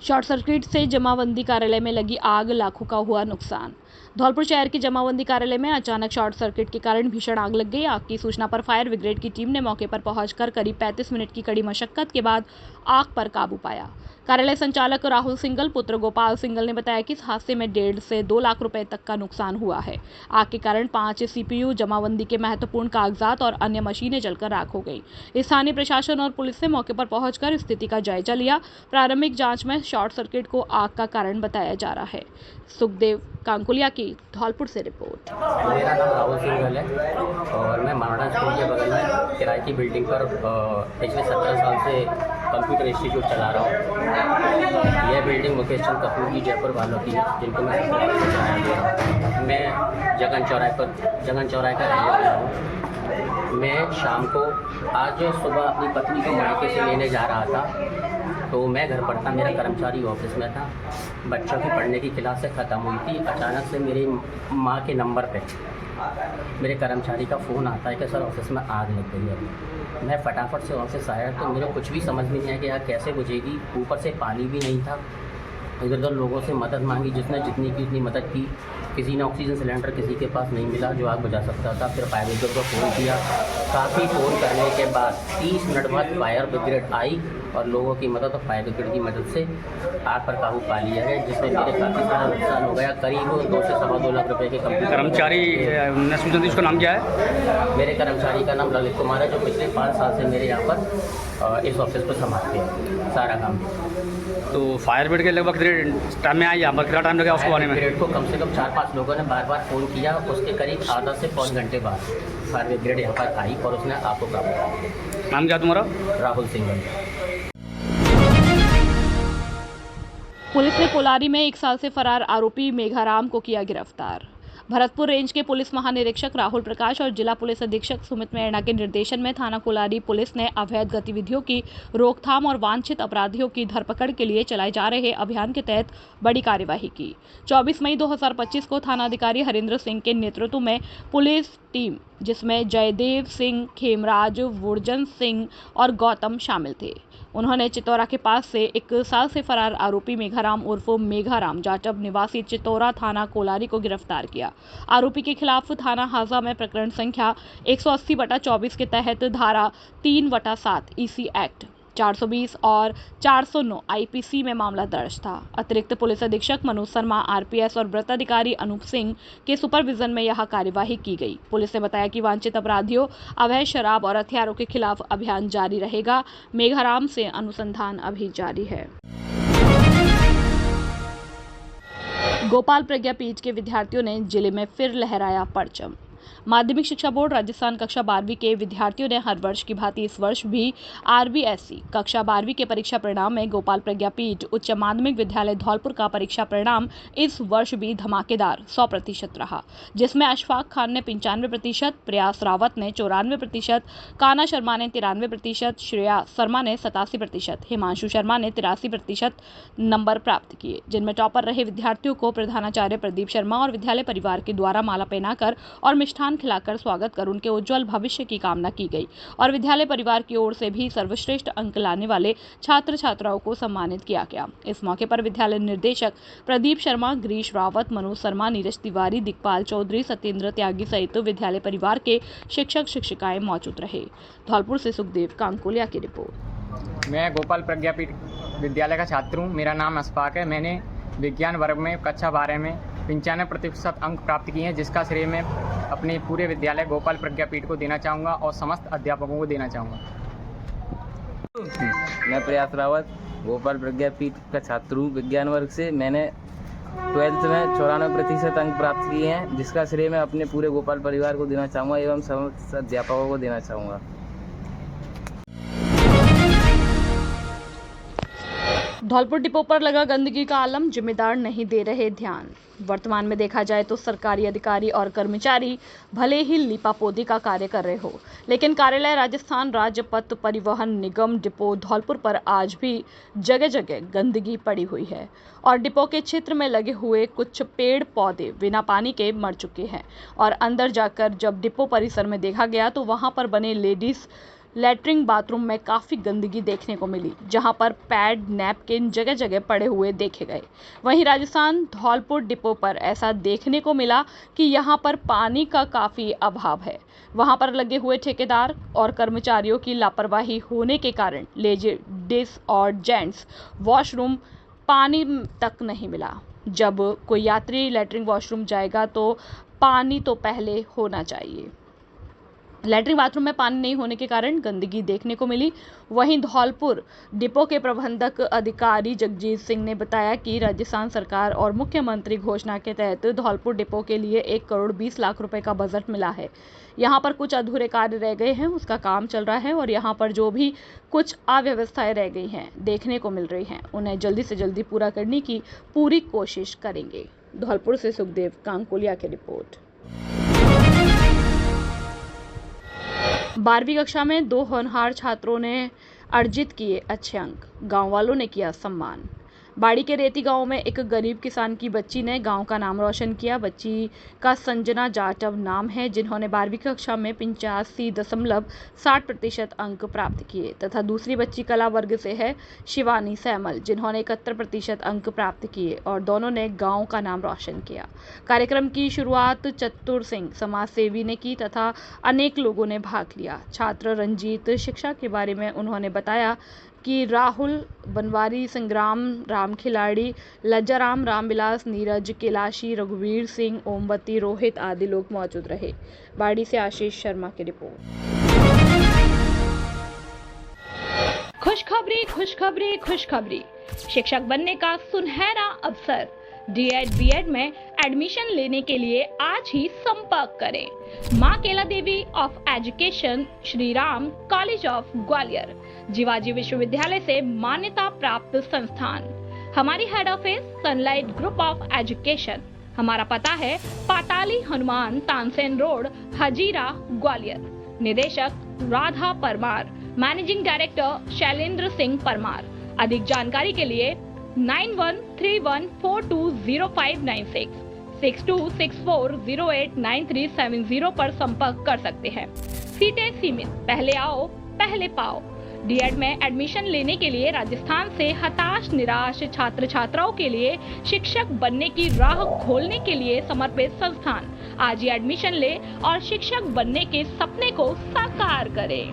Short circuit से जमाबंदी कार्यालय में लगी आग, लाखों का हुआ नुकसान। धौलपुर शहर के जमाबंदी कार्यालय में अचानक शॉर्ट सर्किट के कारण भीषण आग लग गई। आग की सूचना पर फायर ब्रिगेड की टीम ने मौके पर पहुंचकर करीब 35 मिनट की कड़ी मशक्कत के बाद आग पर काबू पाया। कार्यालय संचालक राहुल सिंघल पुत्र गोपाल सिंघल ने बताया कि इस हादसे में 1.5 से 2 लाख रुपए तक का नुकसान हुआ है। आग के कारण 5 सीपीयू, जमाबंदी के महत्वपूर्ण कागजात और अन्य मशीनें जलकर राख हो गई। स्थानीय प्रशासन और पुलिस ने मौके पर पहुंचकर स्थिति का जायजा लिया। प्रारंभिक जांच में शॉर्ट सर्किट को आग का कारण बताया जा रहा है। सुखदेव कांकुलिया की धौलपुर से रिपोर्ट। मेरा नाम राहुल सिंघल है और मैं मॉडर्न स्कूल के बगल में किराए की बिल्डिंग पर पिछले 17 साल से कंप्यूटर इंस्टीट्यूट चला रहा हूँ। यह बिल्डिंग मुकेश चंद कपूर की जयपुर वालों की है, जिनको मैं किराया दे रहा हूँ। मैं जगन चौराहे का रहने वाला हूँ। मैं शाम को आज सुबह अपनी पत्नी को मायके से लेने जा रहा था, तो मैं घर पर था। मेरा कर्मचारी ऑफिस में था। बच्चों की पढ़ने की क्लासें ख़त्म हुई थी। अचानक से मेरी माँ के नंबर पे मेरे कर्मचारी का फ़ोन आता है कि सर ऑफिस में आग लग गई है। मैं फटाफट से ऑफिस आया तो मेरे कुछ भी समझ में नहीं आया कि आग कैसे बुझेगी। ऊपर से पानी भी नहीं था। इधर उधर लोगों से मदद मांगी, जिसने जितनी की उतनी मदद की। किसी ने ऑक्सीजन सिलेंडर किसी के पास नहीं मिला जो आग बुझा सकता था। फिर फायर ब्रिगेड को फ़ोन किया। काफ़ी फ़ोन करने के बाद 30 मिनट बाद फायर ब्रिगेड आई और लोगों की मदद और फायर ब्रिगेड की मदद से आग पर काबू पा लिया गया, जिसमें मेरे काफ़ी सारा नुकसान हो गया। करीब 2 से सवा 2 लाख रुपए के कर्मचारी ने सूचना दी, उसका नाम क्या है? मेरे कर्मचारी का नाम ललित कुमार है, जो पिछले 5 साल से मेरे यहाँ पर इस ऑफिस को संभालते हैं सारा काम। तो फायर ब्रिगेड के लगभग टाइम में आई, यहाँ पर कितना टाइम लगा उसको आने में? ब्रिगेड को कम से कम 4-5 लोगों ने बार बार फ़ोन किया। उसके करीब आधा से पौन घंटे बाद फायर ब्रिगेड यहाँ पर आई और उसने आग को काबू किया। नाम क्या तुम्हारा? राहुल सिंघल। पुलिस ने कोलारी में 1 साल से फरार आरोपी मेघाराम को किया गिरफ्तार। भरतपुर रेंज के पुलिस महानिरीक्षक राहुल प्रकाश और जिला पुलिस अधीक्षक सुमित मेहरा के निर्देशन में थाना कोलारी पुलिस ने अवैध गतिविधियों की रोकथाम और वांछित अपराधियों की धरपकड़ के लिए चलाए जा रहे अभियान के तहत बड़ी कार्यवाही की। 24 मई 2025 को थानाधिकारी हरिंद्र सिंह के नेतृत्व में पुलिस टीम, जिसमें जयदेव सिंह, खेमराज, वुरजन सिंह और गौतम शामिल थे, उन्होंने चितौरा के पास से 1 साल से फरार आरोपी मेघाराम उर्फ मेघाराम जाटव निवासी चितौरा थाना कोलारी को गिरफ्तार किया। आरोपी के खिलाफ थाना हाजा में प्रकरण संख्या 180/24 के तहत धारा 3/7 ईसी एक्ट, 420 और 409 आईपीसी में मामला दर्ज था। अतिरिक्त पुलिस अधीक्षक मनोज शर्मा आरपीएस और वृत्ताधिकारी अनूप सिंह के सुपरविजन में यह कार्यवाही की गई। पुलिस ने बताया कि वांछित अपराधियों, अवैध शराब और हथियारों के खिलाफ अभियान जारी रहेगा। मेघाराम से अनुसंधान अभी जारी है। गोपाल प्रज्ञापीठ के विद्यार्थियों ने जिले में फिर लहराया परचम। माध्यमिक शिक्षा बोर्ड राजस्थान कक्षा 12वीं के विद्यार्थियों ने हर वर्ष की भांति इस वर्ष भी आरबीएससी कक्षा 12वीं के परीक्षा परिणाम में गोपाल प्रज्ञापीठ उच्च माध्यमिक विद्यालय धौलपुर का परीक्षा परिणाम इस वर्ष भी धमाकेदार 100% रहा, जिसमें अशफाक खान ने 95%, प्रयास रावत ने 94%, काना शर्मा ने 93%, श्रेया शर्मा ने 87%, हिमांशु शर्मा ने 83% नंबर प्राप्त किए, जिनमें टॉपर रहे विद्यार्थियों को प्रधानाचार्य प्रदीप शर्मा और विद्यालय परिवार के द्वारा माला पहनाकर और मिष्ठान खिलाकर स्वागत कर उनके उज्जवल भविष्य की कामना की गई और विद्यालय परिवार की ओर से भी सर्वश्रेष्ठ अंक लाने वाले छात्र छात्राओं को सम्मानित किया गया। इस मौके पर विद्यालय निर्देशक प्रदीप शर्मा, गिरीश रावत, मनोज शर्मा, नीरज तिवारी, दिग्पाल चौधरी, सत्येंद्र त्यागी सहित विद्यालय परिवार के शिक्षक शिक्षिकाएं मौजूद रहे। धौलपुर से सुखदेव कांकुलिया की रिपोर्ट। मैं गोपाल प्रज्ञापीठ विद्यालय का छात्र हूँ। मेरा नाम अशफाक है। मैंने विज्ञान वर्ग में कक्षा 12 में 95% अंक प्राप्त किए हैं, जिसका श्रेय मैं अपने पूरे विद्यालय गोपाल प्रज्ञापीठ को देना चाहूँगा और समस्त अध्यापकों को देना चाहूँगा। मैं प्रयास रावत गोपाल प्रज्ञापीठ का छात्र हूँ विज्ञान वर्ग से। मैंने 12th में 94% अंक प्राप्त किए हैं, जिसका श्रेय मैं अपने पूरे गोपाल परिवार को देना चाहूँगा एवं समस्त अध्यापकों को देना चाहूँगा। धौलपुर डिपो पर लगा गंदगी का आलम, जिम्मेदार नहीं दे रहे ध्यान। वर्तमान में देखा जाए तो सरकारी अधिकारी और कर्मचारी भले ही लीपापोती का कार्य कर रहे हो, लेकिन कार्यालय राजस्थान राज्य पथ परिवहन निगम डिपो धौलपुर पर आज भी जगह जगह गंदगी पड़ी हुई है और डिपो के क्षेत्र में लगे हुए कुछ पेड़ पौधे बिना पानी के मर चुके हैं और अंदर जाकर जब डिपो परिसर में देखा गया तो वहां पर बने लेडीज लैट्रिन बाथरूम में काफ़ी गंदगी देखने को मिली, जहां पर पैड नैपकिन जगह जगह पड़े हुए देखे गए। वहीं राजस्थान धौलपुर डिपो पर ऐसा देखने को मिला कि यहां पर पानी का काफ़ी अभाव है। वहां पर लगे हुए ठेकेदार और कर्मचारियों की लापरवाही होने के कारण लेडीज और जेंट्स वॉशरूम पानी तक नहीं मिला। जब कोई यात्री लैट्रिन वॉशरूम जाएगा तो पानी तो पहले होना चाहिए। लैट्रिन बाथरूम में पानी नहीं होने के कारण गंदगी देखने को मिली। वहीं धौलपुर डिपो के प्रबंधक अधिकारी जगजीत सिंह ने बताया कि राजस्थान सरकार और मुख्यमंत्री घोषणा के तहत धौलपुर डिपो के लिए 1 करोड़ 20 लाख रुपए का बजट मिला है। यहां पर कुछ अधूरे कार्य रह गए हैं, उसका काम चल रहा है और यहां पर जो भी कुछ अव्यवस्थाएं रह गई हैं देखने को मिल रही हैं, उन्हें जल्दी से जल्दी पूरा करने की पूरी कोशिश करेंगे। धौलपुर से सुखदेव कांकोलिया की रिपोर्ट। 12वीं कक्षा में 2 होनहार छात्रों ने अर्जित किए अच्छे अंक, गांव वालों ने किया सम्मान। बाड़ी के रेती गांव में एक गरीब किसान की बच्ची ने गांव का नाम रोशन किया। बच्ची का संजना जाटव नाम है, जिन्होंने 12वीं कक्षा में 85.60% अंक प्राप्त किए तथा दूसरी बच्ची कला वर्ग से है शिवानी सैमल, जिन्होंने 71% अंक प्राप्त किए और दोनों ने गांव का नाम रोशन किया। कार्यक्रम की शुरुआत चतुर सिंह समाज सेवी ने की तथा अनेक लोगों ने भाग लिया। छात्र रंजीत शिक्षा के बारे में उन्होंने बताया कि राहुल बनवारी, संग्राम राम खिलाड़ी, लज्जाराम, रामविलास, नीरज, कैलाशी, रघुवीर सिंह, ओमवती, रोहित आदि लोग मौजूद रहे। बाड़ी से आशीष शर्मा की रिपोर्ट। खुशखबरी खुशखबरी खुशखबरी, शिक्षक बनने का सुनहरा अवसर। D.Ed. B.Ed. में एडमिशन लेने के लिए आज ही संपर्क करें। Maa Kela Devi of education, Shri Ram college of Gwalior, Jiwaji विश्वविद्यालय से मान्यता प्राप्त संस्थान। हमारी head office Sunlight Group of Education. हमारा पता है पाताली हनुमान तानसेन रोड, हजीरा, ग्वालियर। निदेशक राधा परमार, मैनेजिंग डायरेक्टर शैलेंद्र सिंह परमार। अधिक जानकारी के लिए 9131420596 6264089370 पर संपर्क कर सकते हैं। सीटें सीमित, पहले आओ पहले पाओ। D.Ed. में एडमिशन लेने के लिए राजस्थान से हताश निराश छात्र छात्राओं के लिए शिक्षक बनने की राह खोलने के लिए समर्पित संस्थान। आज ही एडमिशन ले और शिक्षक बनने के सपने को साकार करें।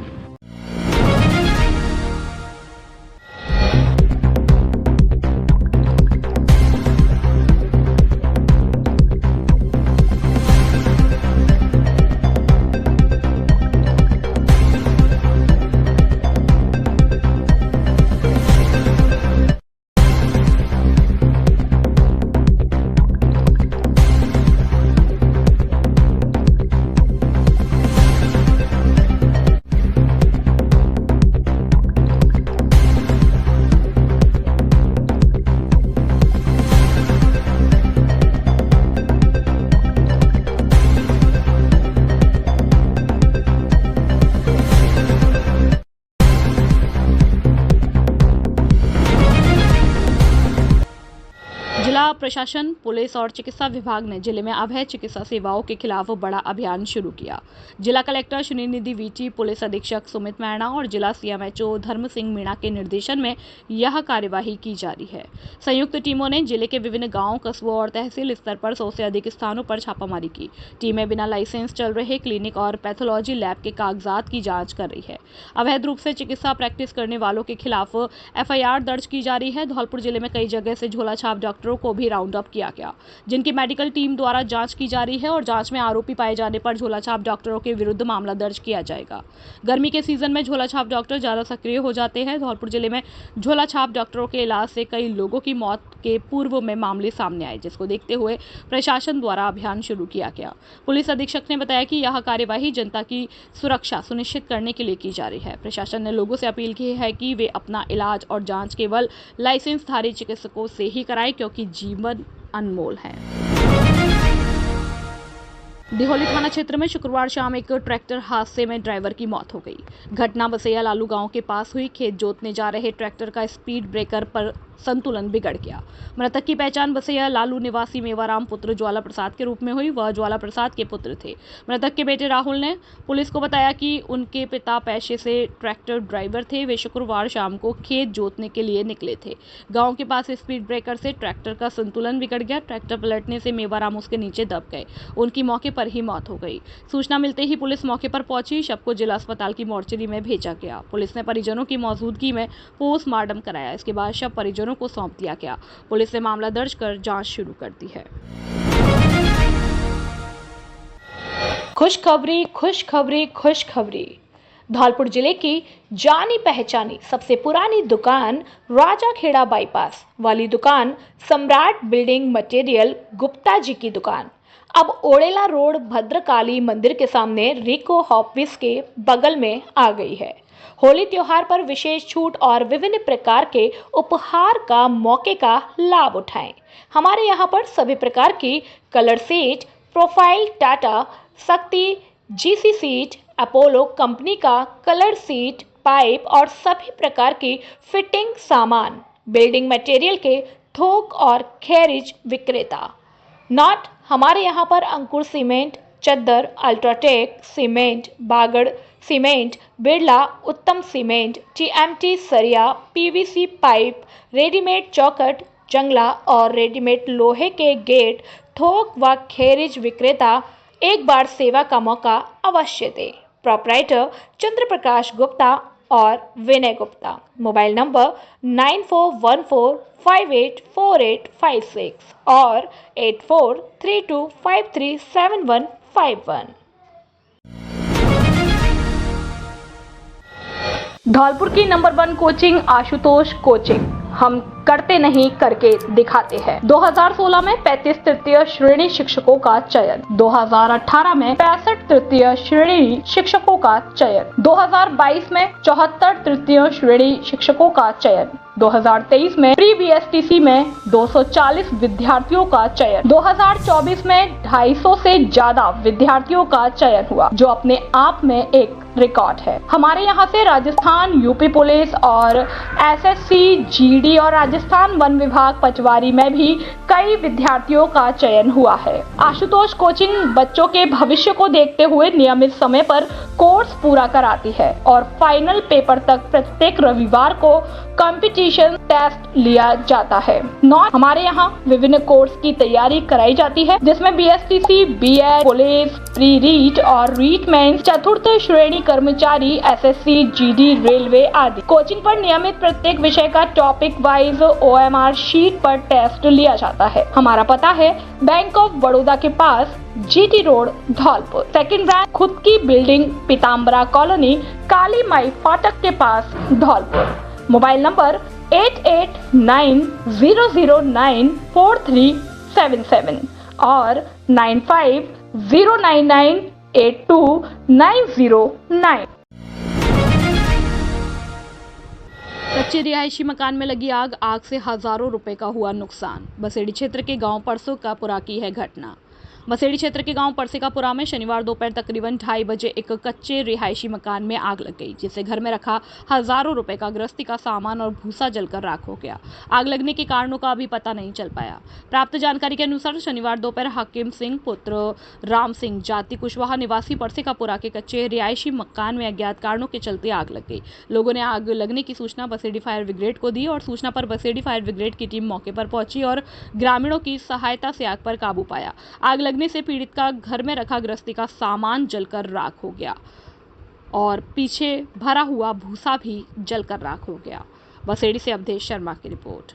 जिला प्रशासन, पुलिस और चिकित्सा विभाग ने जिले में अवैध चिकित्सा सेवाओं के खिलाफ बड़ा अभियान शुरू किया। जिला कलेक्टर सुनिधि वीटी, पुलिस अधीक्षक सुमित मैणा और जिला CMHO धर्म सिंह मीणा के निर्देशन में यह कार्यवाही की जा रही है। संयुक्त टीमों ने जिले के विभिन्न गांव, कस्बों और तहसील स्तर पर 100 से अधिक स्थानों पर छापामारी की। टीमें बिना लाइसेंस चल रहे क्लिनिक और पैथोलॉजी लैब के कागजात की जाँच कर रही है। अवैध रूप से चिकित्सा प्रैक्टिस करने वालों के खिलाफ FIR दर्ज की जा रही है। धौलपुर जिले में कई जगह से झोला छाप डॉक्टरों को भी राउंड अप किया गया, जिनकी मेडिकल टीम द्वारा जांच की जा रही है और जांच में आरोपी पाए जाने पर झोला छाप डॉक्टरों के विरुद्ध मामला दर्ज किया जाएगा। गर्मी के सीजन में झोला छाप डॉक्टर ज्यादा सक्रिय हो जाते हैं। धौलपुर जिले में झोला छाप डॉक्टरों के इलाज से कई लोगों की मौत के पूर्व में मामले सामने आए, जिसको देखते हुए प्रशासन द्वारा अभियान शुरू किया गया। पुलिस अधीक्षक ने बताया कि यह कार्यवाही जनता की सुरक्षा सुनिश्चित करने के लिए की जा रही है। प्रशासन ने लोगों से अपील की है कि वे अपना इलाज और जांच केवल लाइसेंसधारी चिकित्सकों से ही कराएं, क्योंकि जीवन अनमोल है। दिहोली थाना क्षेत्र में शुक्रवार शाम एक ट्रैक्टर हादसे में ड्राइवर की मौत हो गई। घटना बसैया लालू गांव के पास हुई। खेत जोतने जा रहे ट्रैक्टर का स्पीड ब्रेकर पर संतुलन बिगड़ गया। मृतक की पहचान बसैया लालू निवासी मेवाराम पुत्र ज्वाला प्रसाद के रूप में हुई। वह ज्वाला प्रसाद के पुत्र थे। मृतक के बेटे राहुल ने पुलिस को बताया कि उनके पिता पेशे से ट्रैक्टर ड्राइवर थे। वे शुक्रवार शाम को खेत जोतने के लिए निकले थे। गांव के पास स्पीड ब्रेकर से ट्रैक्टर का संतुलन बिगड़ गया। ट्रैक्टर पलटने से मेवाराम उसके नीचे दब गए। उनकी मौके पर ही मौत हो गई। सूचना मिलते ही पुलिस मौके पर पहुंची। शव को जिला अस्पताल की मोर्चरी में भेजा गया। पुलिस ने परिजनों की मौजूदगी में पोस्टमार्टम कराया। इसके बाद शव परिजनों को सौंप दिया गया। पुलिस ने मामला दर्ज कर जांच शुरू कर दी है। खुशखबरी, खुशखबरी, खुशखबरी। धौलपुर जिले की जानी पहचानी सबसे पुरानी दुकान राजाखेड़ा बाईपास वाली दुकान सम्राट बिल्डिंग मटेरियल गुप्ता जी की दुकान अब ओड़ेला रोड भद्रकाली मंदिर के सामने रिको ऑफिस के बगल में आ गई है। होली त्योहार पर विशेष छूट और विभिन्न प्रकार के उपहार का मौके का लाभ उठाएं। हमारे यहाँ पर सभी प्रकार की कलर सीट, प्रोफाइल, टाटा, शक्ति, जीसी सीट, अपोलो कंपनी का कलर सीट, पाइप और सभी प्रकार की फिटिंग सामान, बिल्डिंग मटेरियल के थोक और खैरिज विक्रेता। नॉट हमारे यहाँ पर अंकुर सीमेंट, चद्दर, अल्ट्राटेक सीमेंट, बागड़ सीमेंट, बिरला उत्तम सीमेंट, टीएमटी सरिया, पीवीसी पाइप, रेडीमेड चौखट, जंगला और रेडीमेड लोहे के गेट, थोक व खैरिज विक्रेता एक बार सेवा का मौका अवश्य दे। प्रोपराइटर चंद्र प्रकाश गुप्ता और विनय गुप्ता। मोबाइल नंबर 9414584856 और 8432537151। धौलपुर की नंबर 1 कोचिंग आशुतोष कोचिंग। हम करते नहीं करके दिखाते हैं। 2016 में 35 तृतीय श्रेणी शिक्षकों का चयन, 2018 में 65 तृतीय श्रेणी शिक्षकों का चयन, 2022 में 74 तृतीय श्रेणी शिक्षकों का चयन, 2023 में प्री बीएसटीसी में 240 विद्यार्थियों का चयन, 2024 में 250 से ज्यादा विद्यार्थियों का चयन हुआ, जो अपने आप में एक रिकॉर्ड है। हमारे यहाँ से राजस्थान यूपी पुलिस और एसएससी, जीडी और राजस्थान वन विभाग पचवारी में भी कई विद्यार्थियों का चयन हुआ है। आशुतोष कोचिंग बच्चों के भविष्य को देखते हुए नियमित समय पर कोर्स पूरा कराती है और फाइनल पेपर तक प्रत्येक रविवार को कंपटीशन टेस्ट लिया जाता है। हमारे यहाँ विभिन्न कोर्स की तैयारी कराई जाती है, जिसमें BSTC, BEd, police, pre REET और रीट मेंस, चतुर्थ श्रेणी कर्मचारी, एसएससी, जीडी, रेलवे आदि। कोचिंग पर नियमित प्रत्येक विषय का टॉपिक वाइज ओएमआर शीट पर टेस्ट लिया जाता है। हमारा पता है बैंक ऑफ बड़ौदा के पास, GT road, Dholpur. Second branch खुद की बिल्डिंग, पीताम्बरा कॉलोनी, काली माई फाटक के पास, धौलपुर। मोबाइल नंबर 8890094377 और 9509982909। कच्चे रिहायशी मकान में लगी आग से हजारों रुपए का हुआ नुकसान। बसेड़ी क्षेत्र के गांव परसों का पुरा की है घटना। बसेड़ी क्षेत्र के गांव परसिकापुरा में शनिवार दोपहर तकरीबन 2:30 बजे एक कच्चे रिहायशी मकान में आग लग गई, जिससे घर में रखा हजारों रुपए का गृहस्थी का सामान और भूसा जलकर राख हो गया। आग लगने के कारणों का अभी पता नहीं चल पाया। प्राप्त जानकारी के अनुसार शनिवार दोपहर हकीम सिंह पुत्र राम सिंह जाति कुशवाहा निवासी परसिकापुरा के कच्चे रिहायशी मकान में अज्ञात कारणों के चलते आग लग गई। लोगों ने आग लगने की सूचना बसेड़ी फायर ब्रिगेड को दी और सूचना पर बसेड़ी फायर ब्रिगेड की टीम मौके पर पहुंची और ग्रामीणों की सहायता से आग पर काबू पाया। आग लगने से पीड़ित का घर में रखा गृहस्थी का सामान जलकर राख हो गया और पीछे भरा हुआ भूसा भी जलकर राख हो गया। बसेड़ी से अवधेश शर्मा की रिपोर्ट।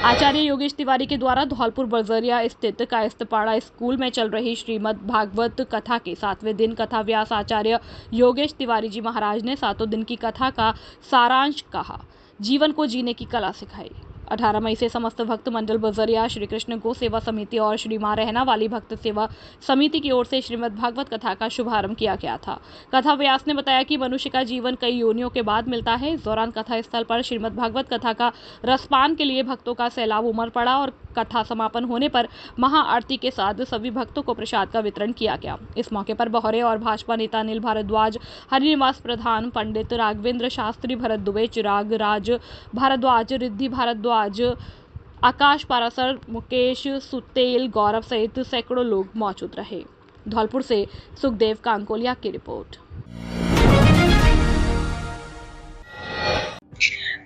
आचार्य योगेश तिवारी के द्वारा धौलपुर बजरिया स्थित कायस्थपाड़ा स्कूल में चल रही श्रीमद् भागवत कथा के 7वें दिन कथा व्यास आचार्य योगेश तिवारी जी महाराज ने 7 दिन की कथा का सारांश कहा, जीवन को जीने की कला सिखाई। 18 मई से समस्त भक्त मंडल बजरिया, श्री कृष्ण गो सेवा समिति और श्री मां रहना वाली भक्त सेवा समिति की ओर से श्रीमद् भागवत कथा का शुभारंभ किया गया था। कथा व्यास ने बताया कि मनुष्य का जीवन कई योनियों के बाद मिलता है। इस दौरान कथा स्थल पर श्रीमद् भागवत कथा का रसपान के लिए भक्तों का सैलाब उमड़ पड़ा और कथा समापन होने पर महाआरती के साथ सभी भक्तों को प्रसाद का वितरण किया गया। इस मौके पर बहरे और भाजपा नेता अनिल भारद्वाज, हरिनिवास प्रधान, पंडित राघवेंद्र शास्त्री, भरत दुबे, चिराग राज भारद्वाज, रिद्धि भारद्वाज, आकाश पारासर, मुकेश सुतेल, गौरव सहित सैकड़ों लोग मौजूद रहे। धौलपुर से सुखदेव कांकोलिया की रिपोर्ट।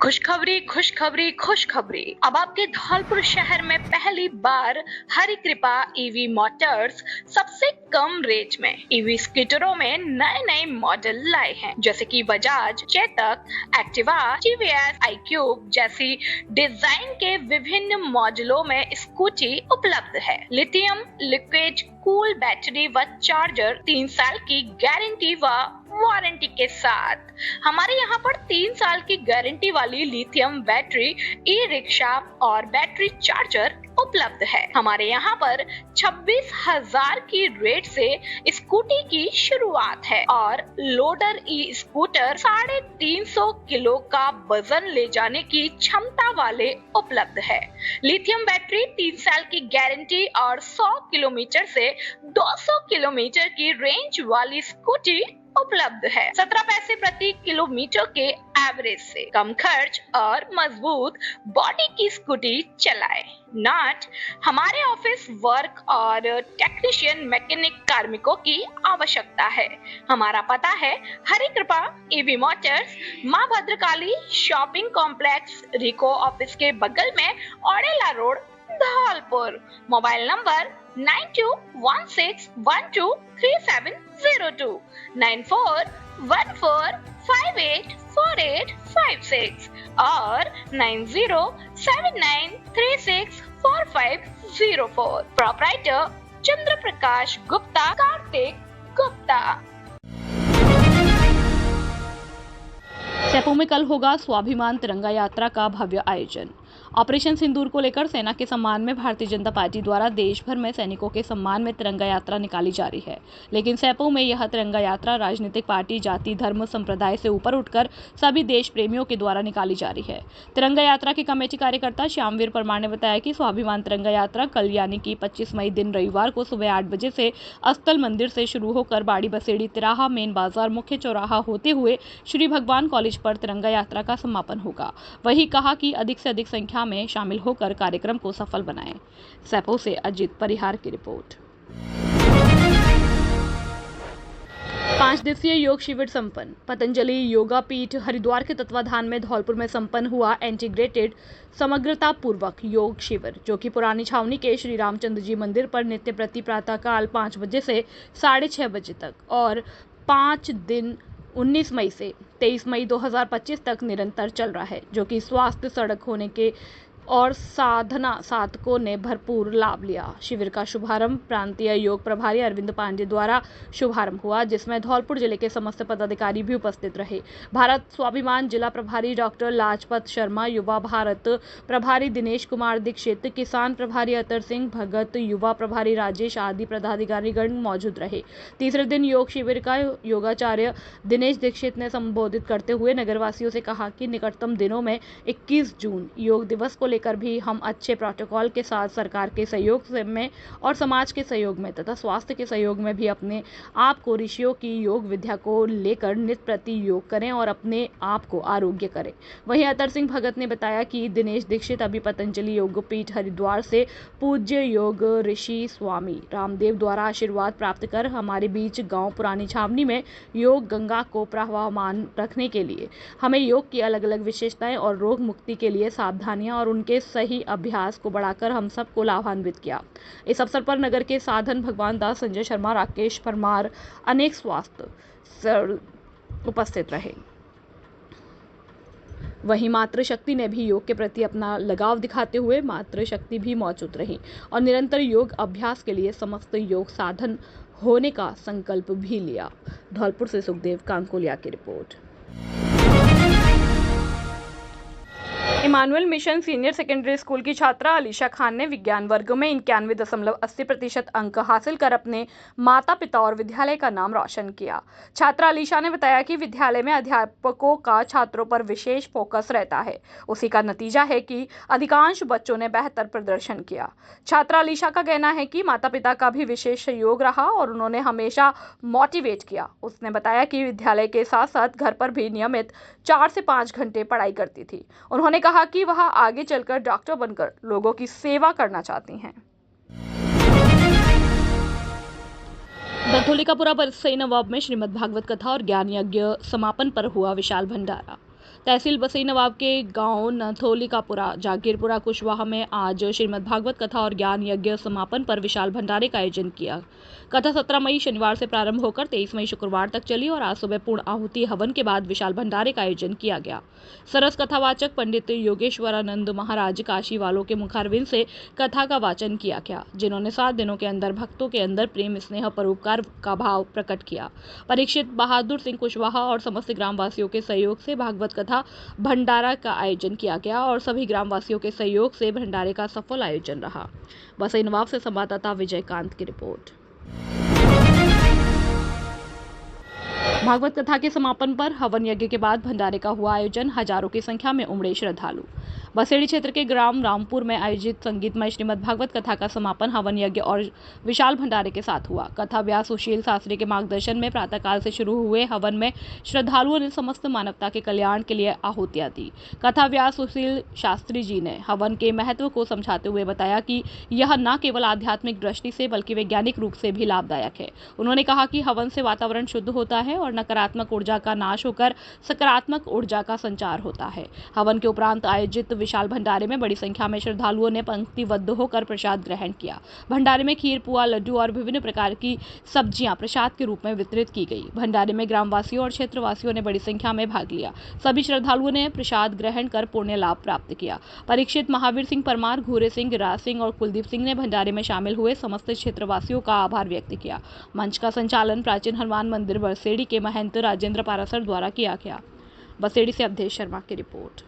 खुशखबरी खुशखबरी खुशखबरी। अब आपके धौलपुर शहर में पहली बार हरि कृपा ईवी मोटर्स सबसे कम रेट में ईवी स्कूटरों में नए नए मॉडल लाए हैं, जैसे कि Bajaj, Chetak, Activa, TVS, iQube जैसी डिजाइन के विभिन्न मॉडलों में स्कूटी उपलब्ध है। लिथियम लिक्विड कूल बैटरी व चार्जर, 3 साल की गारंटी व वारंटी के साथ। हमारे यहाँ पर 3 साल की गारंटी वाली लिथियम बैटरी, ई रिक्शा और बैटरी चार्जर उपलब्ध है। हमारे यहाँ पर 26,000 की रेट से स्कूटी की शुरुआत है और लोडर ई स्कूटर 350 किलो का वजन ले जाने की क्षमता वाले उपलब्ध है। लिथियम बैटरी 3 साल की गारंटी और 100 किलोमीटर से 200 किलोमीटर की रेंज वाली स्कूटी उपलब्ध है। 17 पैसे प्रति किलोमीटर के एवरेज से कम खर्च और मजबूत बॉडी की स्कूटी चलाए। नॉट हमारे ऑफिस वर्क और टेक्नीशियन मैकेनिक कार्मिकों की आवश्यकता है। हमारा पता है हरि कृपा ईवी मोटर्स, मां भद्रकाली शॉपिंग कॉम्प्लेक्स, रिको ऑफिस के बगल में Odela road, Dholpur. Mobile number 9216123702, 9414584856 और 9079364504। प्रोपराइटर चंद्र प्रकाश गुप्ता, कार्तिक गुप्ता। सेपो में कल होगा स्वाभिमान तिरंगा यात्रा का भव्य आयोजन। ऑपरेशन सिंदूर को लेकर सेना के सम्मान में भारतीय जनता पार्टी द्वारा देश भर में सैनिकों के सम्मान में तिरंगा यात्रा निकाली जा रही है, लेकिन सेपो में यह तिरंगा यात्रा राजनीतिक पार्टी, जाति, धर्म, संप्रदाय से ऊपर उठकर सभी देश प्रेमियों के द्वारा निकाली जा रही है। तिरंगा यात्रा के कमेटी कार्यकर्ता श्यामवीर परमार ने बताया कि स्वाभिमान तिरंगा यात्रा कल यानी कि 25 मई दिन रविवार को सुबह 8 बजे से अस्थल मंदिर से शुरू होकर बाड़ी बसेड़ी तिराहा, मेन बाजार, मुख्य चौराहा होते हुए श्री भगवान कॉलेज पर तिरंगा यात्रा का समापन होगा। वही कहा कि अधिक से अधिक संख्या में शामिल होकर कार्यक्रम को सफल बनाएं। सेपो से अजित परिहार की रिपोर्ट। 5 दिवसीय योग शिविर संपन्न। पतंजलि योगा पीठ हरिद्वार के तत्वाधान में धौलपुर में संपन्न हुआ इंटीग्रेटेड समग्रता पूर्वक योग शिविर, जो कि पुरानी छावनी के श्री रामचंद्र जी मंदिर पर नित्य प्रति प्रातःकाल 5 बजे से 6:30 बजे तक और 5 दिन 19 मई से 23 मई 2025 तक निरंतर चल रहा है, जो कि स्वास्थ्य सड़क होने के और साधना साधकों ने भरपूर लाभ लिया। शिविर का शुभारंभ प्रांतीय योग प्रभारी अरविंद पांडे द्वारा शुभारंभ हुआ, जिसमें धौलपुर जिले के समस्त पदाधिकारी भी उपस्थित रहे। भारत स्वाभिमान जिला प्रभारी डॉक्टर लाजपत शर्मा, युवा भारत प्रभारी दिनेश कुमार दीक्षित, किसान प्रभारी अतर सिंह भगत, युवा प्रभारी राजेश आदि पदाधिकारीगण मौजूद रहे। तीसरे दिन योग शिविर का योगाचार्य दिनेश दीक्षित ने संबोधित करते हुए नगरवासियों से कहा कि निकटतम दिनों में 21 जून योग दिवस को लेकर भी हम अच्छे प्रोटोकॉल के साथ सरकार के सहयोग में और समाज के सहयोग में तथा स्वास्थ्य के सहयोग में भी अपने आप को ऋषियों की योग विद्या को लेकर नित्य प्रति योग करें और अपने आप को आरोग्य करें। वहीं अतर सिंह भगत ने बताया कि दिनेश दीक्षित अभी पतंजलि योग पीठ हरिद्वार से पूज्य योग ऋषि स्वामी रामदेव द्वारा आशीर्वाद प्राप्त कर हमारे बीच गांव पुरानी छावनी में योग गंगा को प्रवाहमान रखने के लिए हमें योग की अलग अलग विशेषताएं और रोग मुक्ति के लिए सावधानियां और उनके सही अभ्यास को बढ़ाकर हम सबको लाभान्वित किया। इस अवसर पर नगर के साधन भगवान दास, संजय शर्मा, राकेश परमार, अनेक स्वास्थ्य उपस्थित रहे। वहीं मातृशक्ति ने भी योग के प्रति अपना लगाव दिखाते हुए मातृशक्ति भी मौजूद रही और निरंतर योग अभ्यास के लिए समस्त योग साधन होने का संकल्प भी लिया। धौलपुर से सुखदेव कांकोलिया की रिपोर्ट। Emmanuel mission senior secondary school की छात्रा अलीशा खान ने विज्ञान वर्ग में 91.80% अंक हासिल कर अपने माता पिता और विद्यालय का नाम रोशन किया। छात्रा अलीशा ने बताया कि विद्यालय में अध्यापकों का छात्रों पर विशेष फोकस रहता है। उसी का नतीजा है कि अधिकांश बच्चों ने बेहतर प्रदर्शन किया। छात्रा अलीशा का कहना है कि माता पिता का भी विशेष सहयोग रहा और उन्होंने हमेशा मोटिवेट किया। उसने बताया कि विद्यालय के साथ साथ घर पर भी नियमित 4 से 5 घंटे पढ़ाई करती थी। उन्होंने कहा कि वह आगे चलकर डॉक्टर बनकर लोगों की सेवा करना चाहती हैं। धौलिकापुरा बरसई नवाब में श्रीमद् भागवत कथा और ज्ञान यज्ञ समापन पर हुआ विशाल भंडारा। तहसील बसई नवाब के गांव नथोलिकापुरा जागीरपुरा कुशवाहा में आज श्रीमद् भागवत कथा और ज्ञान यज्ञ समापन पर विशाल भंडारे का आयोजन किया। कथा 17 मई शनिवार से प्रारंभ होकर 23 मई शुक्रवार तक चली और आज सुबह पूर्ण आहुति हवन के बाद विशाल भंडारे का आयोजन किया गया। सरस कथावाचक पंडित योगेश्वरानंद महाराज काशी वालों के मुखारविंद से कथा का वाचन किया गया, जिन्होंने 7 दिनों के अंदर भक्तों के अंदर प्रेम स्नेह परोपकार का भाव प्रकट किया। परीक्षित बहादुर सिंह कुशवाहा और समस्त ग्रामवासियों के सहयोग से भागवत कथा भंडारा का आयोजन किया गया और सभी ग्रामवासियों के सहयोग से भंडारे का सफल आयोजन रहा। बसई नवाब से संवाददाता विजयकांत की रिपोर्ट। भागवत कथा के समापन पर हवन यज्ञ के बाद भंडारे का हुआ आयोजन। हजारों की संख्या में उमड़े श्रद्धालु। बसेड़ी क्षेत्र के ग्राम रामपुर में आयोजित संगीतमय श्रीमद् भागवत कथा का समापन हवन यज्ञ और विशाल भंडारे के साथ हुआ। कथा व्यास सुशील शास्त्री के मार्गदर्शन में प्रातःकाल से शुरू हुए हवन में श्रद्धालुओं ने समस्त मानवता के कल्याण के लिए आहुतियां दी। कथा व्यास सुशील शास्त्री जी ने हवन के महत्व को समझाते हुए बताया कि यह न केवल आध्यात्मिक दृष्टि से बल्कि वैज्ञानिक रूप से भी लाभदायक है। उन्होंने कहा कि हवन से वातावरण शुद्ध होता है और नकारात्मक ऊर्जा का नाश होकर सकारात्मक ऊर्जा का संचार होता है। हवन के उपरांत आयोजित विशाल भंडारे में बड़ी संख्या में श्रद्धालुओं ने पंक्तिबद्ध होकर प्रसाद ग्रहण किया। भंडारे में खीर, पुआ, लड्डू और विभिन्न प्रकार की सब्जियां प्रसाद के रूप में वितरित की गई। भंडारे में ग्रामवासियों और क्षेत्रवासियों ने बड़ी संख्या में भाग लिया। सभी श्रद्धालुओं ने प्रसाद ग्रहण कर पुण्य लाभ प्राप्त किया। परीक्षित महावीर सिंह परमार, घूरे सिंह, राज सिंह और कुलदीप सिंह ने भंडारे में शामिल हुए समस्त क्षेत्रवासियों का आभार व्यक्त किया। मंच का संचालन प्राचीन हनुमान मंदिर बरसेड़ी के महंत राजेंद्र पारासर द्वारा किया गया। बसेड़ी से अवधेश शर्मा की रिपोर्ट।